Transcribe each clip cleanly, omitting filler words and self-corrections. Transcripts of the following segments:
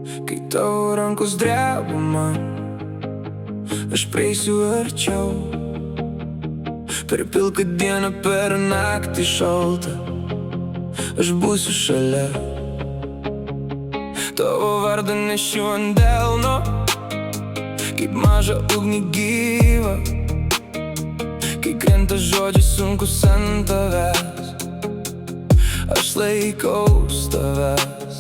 Kai tavo rankos dreba man, aš prieisiu arčiau. Per pilką dieną, per naktį šaltą, aš būsiu šalia. Tavo vardą nešiu ant delno, kaip mažą ugnį gyvą. Kai krenta žodžiai sunkus ant tavęs, aš laikaus tavęs.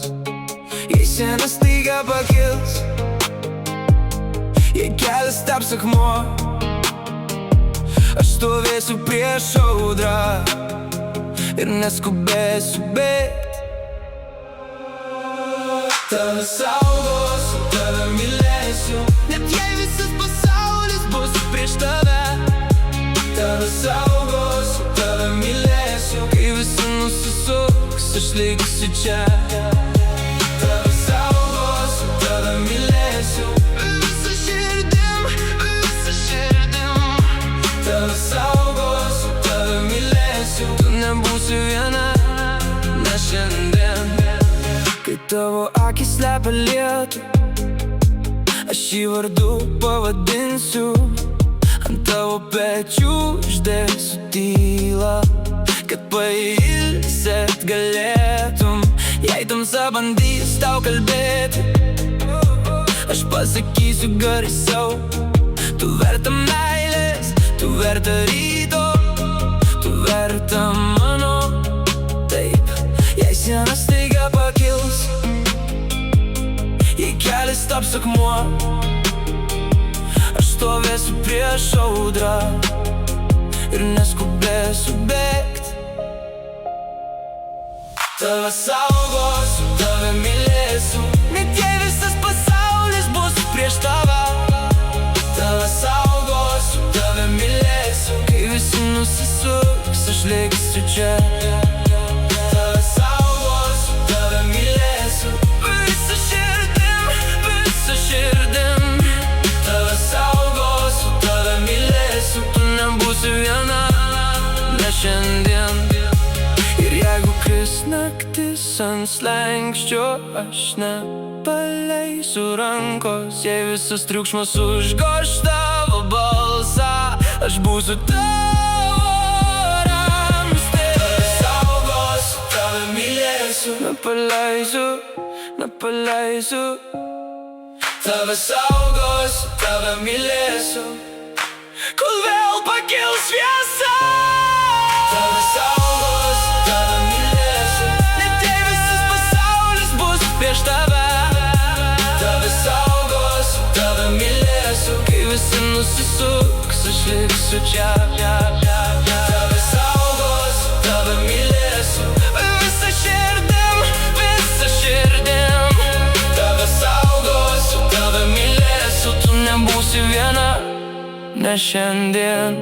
Jei sienas staiga pakils, jei kelias taps akmuo, aš stovėsiu prieš audrą ir neskubėsiu bėgt. Tave saugosiu, tave mylėsiu, net jei visas pasaulis bus prieš tave. Tave saugosiu, tave mylėsiu, kai visi nusisuks, aš liksiu čia. Tave saugosiu, tave mylėsiu, visa širdim, visa širdim. Tave saugosiu, tave mylėsiu, tu nebūsi viena, ne šiandien. Kai tavo akis slepia lietų, aš jį vardu pavadinsiu. Ant tavo pečių uždėsiu tylą, kad pailsėt galėtum. Jei tamsa bandys tau kalbėti, aš pasakysiu garsiau. Tu verta meilės, tu verta ryto, tu verta mano. Taip, jei sienas staiga pakils, jei kelias taps akmuo, aš stovėsiu prieš audrą ir neskubėsiu bėgt. Tave saugosiu, tave mylėsiu, net jei visas pasaulis bus prieš tave. Tave saugosiu, tave mylėsiu, kai visi nusisuks, aš liksiu čia. Tave saugosiu, tave mylėsiu, visa širdim, visa širdim. Tave saugosiu, tave mylėsiu, tu nebūsi viena, ne šiandien. Ir jeigu kris naktis ant slenksčio, aš nepaleisiu rankos. Jei visas triukšmas užgoš tavo balsą, aš būsiu tavo ramstis. Tave saugosiu, tave mylėsiu, nepaleisiu, nepaleisiu. Tave saugosiu, tave mylėsiu, kol vėl pakils šviesa. Tave saugosiu, tave mylėsiu, net jei visas pasaulis bus prieš tave. Tave saugosiu, tave mylėsiu, kai visi nusisuks, aš liksiu čia. Tave saugosiu, tave mylėsiu, visa širdim, visa širdim. Tave saugosiu, tave mylėsiu, tu nebūsi viena, ne šiandien.